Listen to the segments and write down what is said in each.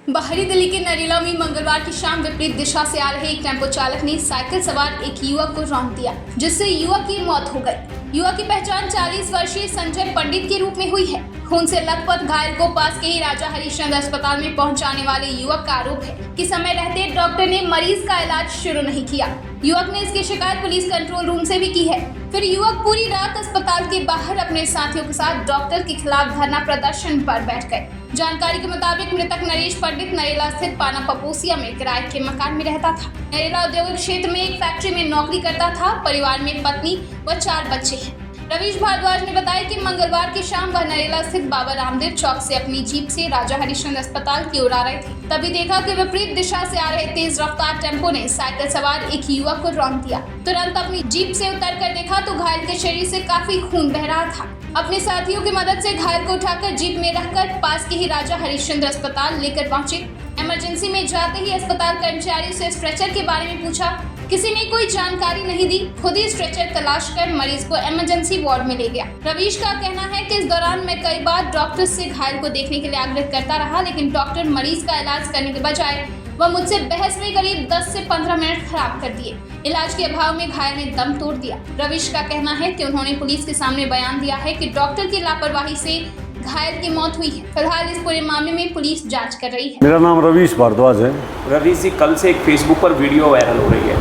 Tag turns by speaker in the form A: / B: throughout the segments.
A: बाहरी दिल्ली के नरेला में मंगलवार की शाम विपरीत दिशा से आ रहे एक टेम्पो चालक ने साइकिल सवार एक युवक को रौंद दिया, जिससे युवक की मौत हो गई। युवक की पहचान 40 वर्षीय संजय पंडित के रूप में हुई है। खून से लथपथ घायल को पास के ही राजा हरिश्चंद्र अस्पताल में पहुंचाने वाले युवक का आरोप है कि समय रहते डॉक्टर ने मरीज का इलाज शुरू नहीं किया। युवक ने इसकी शिकायत पुलिस कंट्रोल रूम से भी की है। फिर युवक पूरी रात अस्पताल के बाहर अपने साथियों के साथ डॉक्टर के खिलाफ धरना प्रदर्शन पर बैठ गए। जानकारी के मुताबिक मृतक नरेश पंडित नरेला स्थित पाना पपोसिया में किराए के मकान में रहता था। नरेला औद्योगिक क्षेत्र में एक फैक्ट्री में नौकरी करता था। परिवार में पत्नी व 4 बच्चे हैं। रवीश भारद्वाज ने बताया कि मंगलवार की शाम वह नरेला स्थित बाबा रामदेव चौक से अपनी जीप से राजा हरिश्चंद्र अस्पताल की ओर आ रहे थे। तभी देखा कि विपरीत दिशा से आ रहे तेज रफ्तार टेम्पो ने साइकिल सवार एक युवक को रौंद दिया। तुरंत अपनी जीप से उतरकर देखा तो घायल के शरीर से काफी खून बह रहा था। अपने साथियों की मदद से घायल को उठाकर जीप में रखकर पास के ही राजा हरिश्चंद्र अस्पताल लेकर पहुंचे। इमरजेंसी में जाते ही अस्पताल कर्मचारी से स्ट्रेचर के बारे में पूछा। किसी ने कोई जानकारी नहीं दी। खुद ही स्ट्रेचर तलाश कर मरीज को इमरजेंसी वार्ड में ले गया। रवीश का कहना है कि इस दौरान मैं कई बार डॉक्टर से घायल को देखने के लिए आग्रह करता रहा, लेकिन डॉक्टर मरीज का इलाज करने के बजाय वह मुझसे बहस में करीब 10 से 15 मिनट खराब कर दिए। इलाज के अभाव में घायल ने दम तोड़ दिया। रवीश का कहना है कि उन्होंने पुलिस के सामने बयान दिया है कि डॉक्टर की लापरवाही से घायल की मौत हुई है। फिलहाल इस पूरे मामले में पुलिस जांच कर रही है।
B: मेरा नाम रवीश भारद्वाज है।
C: रवीश जी, कल से एक फेसबुक पर वीडियो वायरल हो रही है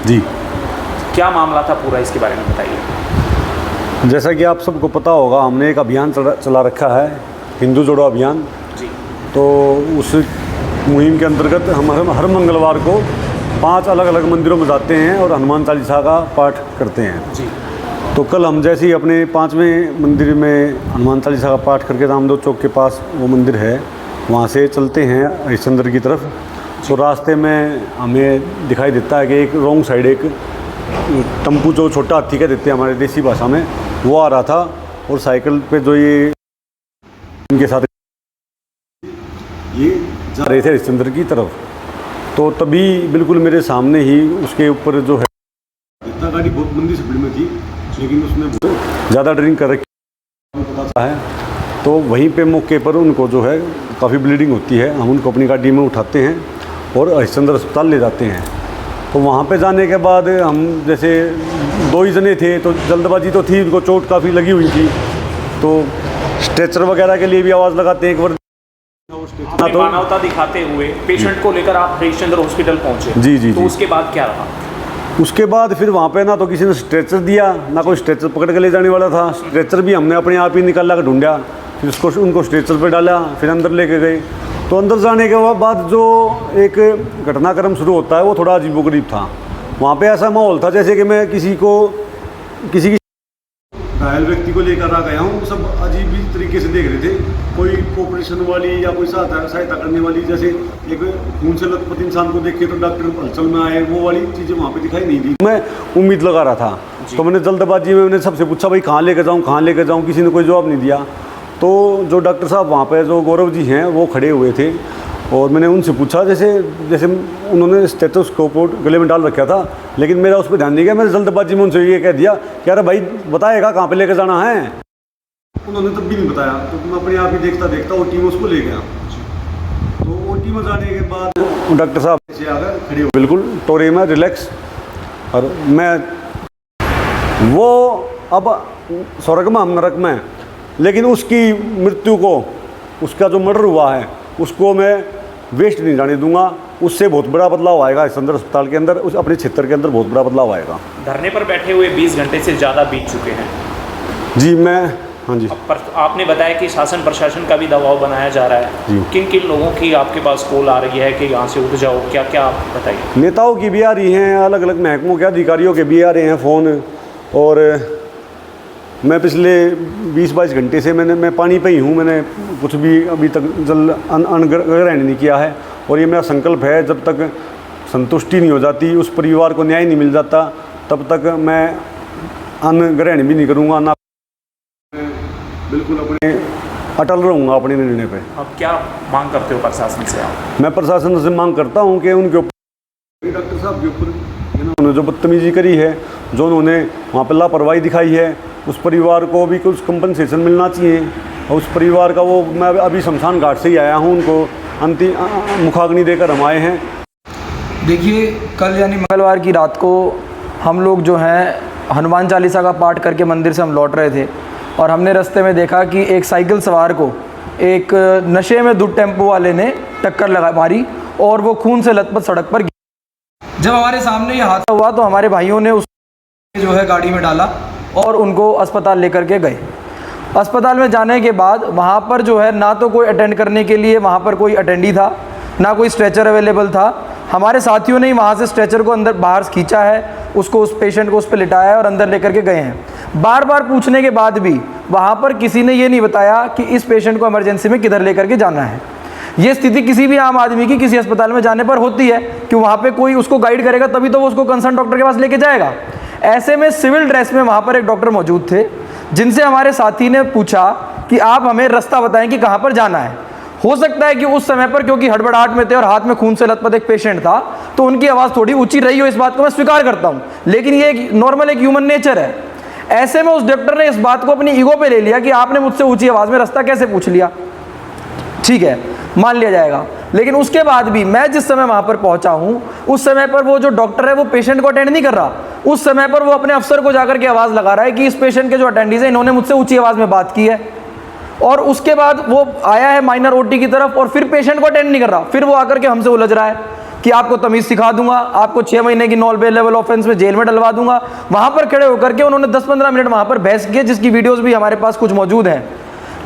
B: जी,
C: क्या मामला था पूरा, इसके बारे में बताइए।
B: जैसा कि आप सबको पता होगा, हमने एक अभियान चला रखा है, हिंदू जोड़ो अभियान
C: जी।
B: तो उस मुहिम के अंतर्गत हम हर मंगलवार को 5 अलग अलग मंदिरों में जाते हैं और हनुमान चालीसा का पाठ करते हैं
C: जी।
B: तो कल हम जैसे ही अपने 5वें मंदिर में हनुमान चालीसा का पाठ करके रामदेव चौक के पास वो मंदिर है, वहाँ से चलते हैं हरिश्चंद्र की तरफ। तो रास्ते में हमें दिखाई देता है कि एक रॉन्ग साइड एक टम्पू, जो छोटा हाथी कह देते हैं हमारे देसी भाषा में, वो आ रहा था और साइकिल पे जो ये इनके साथ ये जा रहे थे हरिश्चंद्र की तरफ। तो तभी बिल्कुल मेरे सामने ही उसके ऊपर जो है, इतना गाड़ी बहुत मंदी स्पीड में थी, लेकिन उसने ज़्यादा ड्रिंक कर रखी है। तो वहीं पे मौके पर उनको जो है काफ़ी ब्लीडिंग होती है। हम उनको अपनी गाड़ी में उठाते हैं और हरिश्चंद्र अस्पताल ले जाते हैं। तो वहाँ पे जाने के बाद हम जैसे 2 ही जने थे, तो जल्दबाजी तो थी, उनको चोट काफ़ी लगी हुई थी। तो स्ट्रेचर वगैरह के लिए भी आवाज़ लगाते हैं एक बार।
C: तो मानवता दिखाते हुए पेशेंट को लेकर आप हरिश्चंद्र हॉस्पिटल पहुंचे।
B: जी जी।
C: तो उसके बाद क्या रहा?
B: उसके बाद फिर वहाँ पे ना तो किसी ने स्ट्रेचर दिया, ना कोई स्ट्रेचर पकड़ के ले जाने वाला था। स्ट्रेचर भी हमने अपने आप ही निकाला कर ढूंढा, फिर उसको उनको स्ट्रेचर पे डाला, फिर अंदर लेके गए। तो अंदर जाने के बाद जो एक घटनाक्रम शुरू होता है वो थोड़ा अजीबोगरीब था। वहाँ पे ऐसा माहौल था जैसे कि मैं किसी की घायल व्यक्ति को लेकर आ गया हूँ। सब अजीब ही तरीके से देख रहे थे, कोई कोऑपरेशन वाली या कोई सहायता करने वाली, जैसे एक खून से लथपथ इंसान को देखे तो डॉक्टर हलचल में आए, वो वाली चीज़ें वहाँ पे दिखाई नहीं दी। मैं उम्मीद लगा रहा था, तो मैंने जल्दबाजी में मैंने सबसे पूछा, भाई कहाँ लेकर जाऊँ, किसी ने कोई जवाब नहीं दिया। तो जो डॉक्टर साहब वहाँ पे जो गौरव जी हैं वो खड़े हुए थे और मैंने उनसे पूछा, जैसे उन्होंने स्टेथोस्कोप गले में डाल रखा था, लेकिन मेरा उस पर ध्यान नहीं गया। मैंने जल्दबाजी में उनसे ये कह दिया कि अरे भाई बताएगा कहाँ पे लेकर जाना है। उन्होंने तब भी नहीं बताया, तो मैं अपने आप ही देखता ओटी में उसको ले गया। तो ओटी में जाने के बाद डॉक्टर साहब से आकर खड़े हो, बिल्कुल टोरे में रिलैक्स, और मैं वो अब स्वर्ग में हम नरक में, लेकिन उसकी मृत्यु को, उसका जो मर्डर हुआ है उसको मैं वेस्ट नहीं जाने दूंगा। उससे बहुत बड़ा बदलाव आएगा हरिश्चंद्र अस्पताल के अंदर, उस अपने क्षेत्र के अंदर बहुत बड़ा बदलाव आएगा।
C: धरने पर बैठे हुए 20 घंटे से ज़्यादा बीत चुके हैं
B: जी। हाँ जी।
C: पर आपने बताया कि शासन प्रशासन का भी दबाव बनाया जा रहा है। किन किन लोगों की आपके पास कॉल आ रही है कि यहाँ से उठ जाओ, क्या क्या आप बताइए? नेताओं की भी आ रही हैं, अलग अलग महकमों के अधिकारियों के भी आ रहे हैं फ़ोन। और मैं पिछले 20-22 घंटे से मैं पानी पे ही हूँ। मैंने कुछ भी अभी तक जल ग्रहण नहीं किया है, और ये मेरा संकल्प है, जब तक संतुष्टि नहीं हो जाती, उस परिवार को न्याय नहीं मिल जाता, तब तक मैं अन्न ग्रहण भी नहीं करूँगा। ना बिल्कुल अपने अटल रहूँगा अपने निर्णय पे। अब क्या मांग करते हो प्रशासन से आप?
B: मैं प्रशासन से मांग करता हूँ कि उनके ऊपर, डॉक्टर साहब के ऊपर उन्होंने जो बदतमीजी करी है, जो उन्होंने वहाँ पर लापरवाही दिखाई है, उस परिवार को भी कुछ कंपनसेशन मिलना चाहिए। और उस परिवार का वो, मैं अभी शमशान घाट से ही आया हूँ, उनको अंतिम मुखाग्नि देकर हम आए हैं।
D: देखिए, कल यानी मंगलवार की रात को हम लोग जो हैं हनुमान चालीसा का पाठ करके मंदिर से हम लौट रहे थे और हमने रास्ते में देखा कि एक साइकिल सवार को एक नशे में धुत टेम्पो वाले ने टक्कर मारी और वो खून से लथपथ सड़क पर गिरा। जब हमारे सामने ये हादसा हुआ तो हमारे भाइयों ने उस जो है गाड़ी में डाला और उनको अस्पताल लेकर के गए। अस्पताल में जाने के बाद वहाँ पर जो है ना तो कोई अटेंड करने के लिए वहाँ पर कोई अटेंडी था, ना कोई स्ट्रेचर अवेलेबल था। हमारे साथियों ने ही वहाँ से स्ट्रेचर को अंदर बाहर खींचा है, उसको उस पेशेंट को उस पर लिटाया है और अंदर लेकर के गए हैं। बार बार पूछने के बाद भी वहाँ पर किसी ने ये नहीं बताया कि इस पेशेंट को इमरजेंसी में किधर लेकर के जाना है। ये स्थिति किसी भी आम आदमी की किसी अस्पताल में जाने पर होती है कि वहाँ पे कोई उसको गाइड करेगा तभी तो वो उसको कंसर्न डॉक्टर के पास लेके जाएगा। ऐसे में सिविल ड्रेस में वहाँ पर एक डॉक्टर मौजूद थे, जिनसे हमारे साथी ने पूछा कि आप हमें रास्ता बताएं कि कहाँ पर जाना है। हो सकता है कि उस समय पर क्योंकि हड़बड़ाहट में थे और हाथ में खून से लथपथ एक पेशेंट था तो उनकी आवाज़ थोड़ी ऊंची रही हो, इस बात को मैं स्वीकार करता हूँ, लेकिन ये एक नॉर्मल एक ह्यूमन नेचर है। ऐसे में उस डॉक्टर ने इस बात को अपनी ईगो पे ले लिया कि आपने मुझसे ऊंची आवाज़ में रास्ता कैसे पूछ लिया। ठीक है, मान लिया जाएगा, लेकिन उसके बाद भी मैं जिस समय वहाँ पर पहुँचा हूँ उस समय पर वो जो डॉक्टर है वो पेशेंट को अटेंड नहीं कर रहा। उस समय पर वो अपने अफसर को जाकर के आवाज़ लगा रहा है कि इस पेशेंट के जो अटेंडीज है इन्होंने मुझसे ऊँची आवाज़ में बात की है। और उसके बाद वो आया है माइनर ओटी की तरफ और फिर पेशेंट को अटेंड नहीं कर रहा। फिर वो आकर के हमसे उलझ रहा है कि आपको तमीज़ सिखा दूंगा, आपको 6 महीने की नॉन बेलेबल ऑफेंस में जेल में डलवा दूंगा। वहाँ पर खड़े होकर के उन्होंने 10-15 मिनट वहाँ पर बहस की, जिसकी वीडियोज़ भी हमारे पास कुछ मौजूद हैं।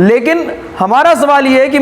D: लेकिन हमारा सवाल ये है कि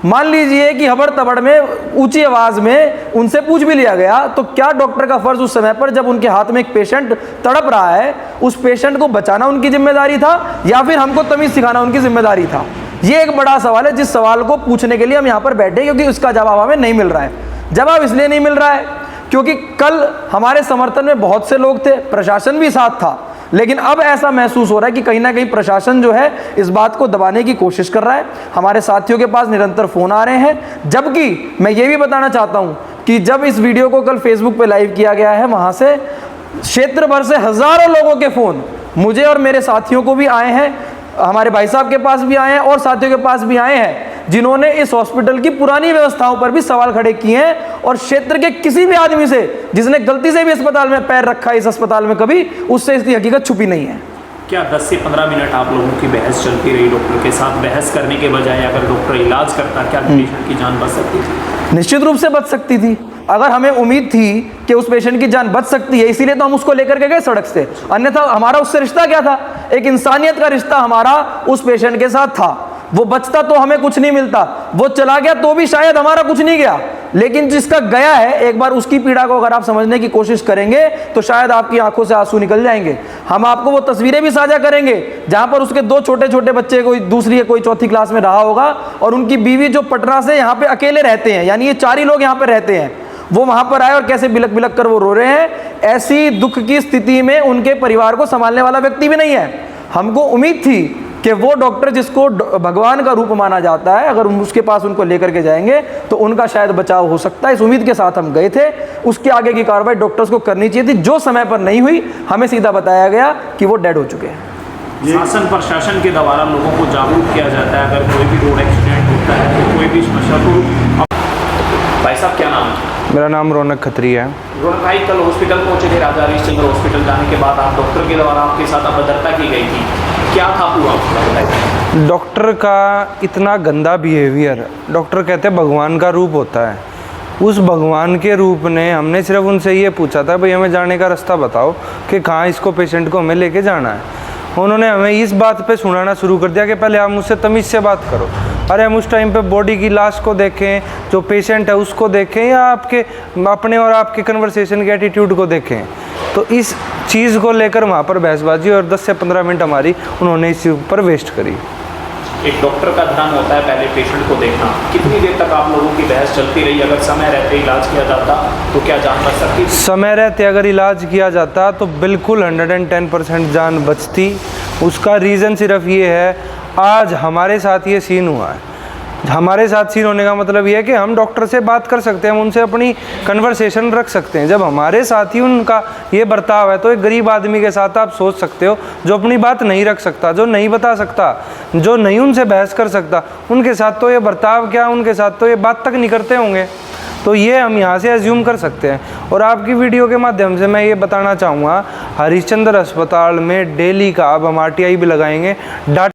D: मान लीजिए कि हबड़ तबड़ में ऊंची आवाज़ में उनसे पूछ भी लिया गया, तो क्या डॉक्टर का फ़र्ज़ उस समय पर जब उनके हाथ में एक पेशेंट तड़प रहा है उस पेशेंट को बचाना उनकी जिम्मेदारी था या फिर हमको तमीज़ सिखाना उनकी जिम्मेदारी था? ये एक बड़ा सवाल है, जिस सवाल को पूछने के लिए हम यहाँ पर बैठे, क्योंकि उसका जवाब हमें नहीं मिल रहा है। जवाब इसलिए नहीं मिल रहा है क्योंकि कल हमारे समर्थन में बहुत से लोग थे, प्रशासन भी साथ था, लेकिन अब ऐसा महसूस हो रहा है कि कहीं ना कहीं प्रशासन जो है इस बात को दबाने की कोशिश कर रहा है। हमारे साथियों के पास निरंतर फ़ोन आ रहे हैं, जबकि मैं ये भी बताना चाहता हूँ कि जब इस वीडियो को कल फेसबुक पे लाइव किया गया है, वहाँ से क्षेत्र भर से हज़ारों लोगों के फ़ोन मुझे और मेरे साथियों को भी आए हैं, हमारे भाई साहब के पास भी आए हैं और साथियों के पास भी आए हैं, जिन्होंने इस हॉस्पिटल की पुरानी व्यवस्थाओं पर भी सवाल खड़े किए हैं। और क्षेत्र के किसी भी आदमी से जिसने गलती से भी अस्पताल में पैर रखा है, इस अस्पताल में कभी, उससे इसकी हकीकत छुपी नहीं है।
C: क्या 10 से 15 मिनट आप लोगों की बहस चलती रही डॉक्टर के साथ? बहस करने के बजाय अगर डॉक्टर इलाज करता, क्या पेशेंट की जान बच सकती थी?
D: निश्चित रूप से बच सकती थी। अगर हमें उम्मीद थी कि उस पेशेंट की जान बच सकती है, इसीलिए तो हम उसको लेकर के गए सड़क से। अन्यथा हमारा उससे रिश्ता क्या था? एक इंसानियत का रिश्ता हमारा उस पेशेंट के साथ था। वो बचता तो हमें कुछ नहीं मिलता, वो चला गया तो भी शायद हमारा कुछ नहीं गया, लेकिन जिसका गया है एक बार उसकी पीड़ा को अगर आप समझने की कोशिश करेंगे तो शायद आपकी आंखों से आंसू निकल जाएंगे। हम आपको वो तस्वीरें भी साझा करेंगे जहां पर उसके 2 छोटे छोटे बच्चे, कोई दूसरी या कोई चौथी क्लास में रहा होगा, और उनकी बीवी जो पटना से यहाँ पे अकेले रहते हैं, यानी ये 4 ही लोग यहाँ पे रहते हैं, वो वहां पर आए और कैसे बिलक बिलक कर वो रो रहे हैं। ऐसी दुख की स्थिति में उनके परिवार को संभालने वाला व्यक्ति भी नहीं है। हमको उम्मीद थी कि वो डॉक्टर जिसको भगवान का रूप माना जाता है, अगर उसके पास उनको लेकर के जाएंगे तो उनका शायद बचाव हो सकता है। इस उम्मीद के साथ हम गए थे। उसके आगे की कार्रवाई डॉक्टर्स को करनी चाहिए थी, जो समय पर नहीं हुई। हमें सीधा बताया गया कि वो डेड हो चुके हैं।
C: शासन प्रशासन के द्वारा लोगों को जागरूक किया जाता है, अगर कोई भी रोड एक्सीडेंट होता है तो कोई भी समस्या को। भाई साहब, क्या नाम है?
E: मेरा नाम रौनक खत्री है।
C: रौनक भाई, कल हॉस्पिटल पहुंचे थे, राजा हरीशचंद्र हॉस्पिटल जाने के बाद आप डॉक्टर के द्वारा आपके साथ अभद्रता की गई थी, क्या था पूरा?
E: डॉक्टर का इतना गंदा बिहेवियर, डॉक्टर कहते हैं भगवान का रूप होता है। उस भगवान के रूप ने हमने सिर्फ उनसे ये पूछा था, भाई हमें जाने का रास्ता बताओ कि कहाँ इसको पेशेंट को हमें लेके जाना है। उन्होंने हमें इस बात पे सुनाना शुरू कर दिया कि पहले आप मुझसे तमीज़ से बात करो। अरे हम उस टाइम पे बॉडी की लाश को देखें, जो पेशेंट है उसको देखें, या आपके अपने और आपके कन्वर्सेशन के एटीट्यूड को देखें। तो इस चीज़ को लेकर वहाँ पर बहसबाजी और 10 से 15 मिनट हमारी उन्होंने इस ऊपर वेस्ट करी।
C: एक डॉक्टर का धर्म होता है पहले पेशेंट को देखना। कितनी देर तक आप लोगों की बहस चलती रही? अगर समय रहते इलाज किया जाता तो क्या जान बच सकती?
E: समय रहते अगर इलाज किया जाता तो बिल्कुल 110% जान बचती। उसका रीज़न सिर्फ ये है, आज हमारे साथ ये सीन हुआ है। हमारे साथ सीन होने का मतलब ये है कि हम डॉक्टर से बात कर सकते हैं, हम उनसे अपनी कन्वर्सेशन रख सकते हैं। जब हमारे साथ ही उनका ये बर्ताव है तो एक गरीब आदमी के साथ आप सोच सकते हो, जो अपनी बात नहीं रख सकता, जो नहीं बता सकता, जो नहीं उनसे बहस कर सकता, उनके साथ तो ये बर्ताव क्या, उनके साथ तो ये बात तक नहीं करते होंगे। तो ये हम यहाँ से एज्यूम कर सकते हैं। और आपकी वीडियो के माध्यम से मैं ये बताना चाहूँगा, हरिश्चंद्र अस्पताल में डेली का अब हम RTI भी लगाएंगे डाटा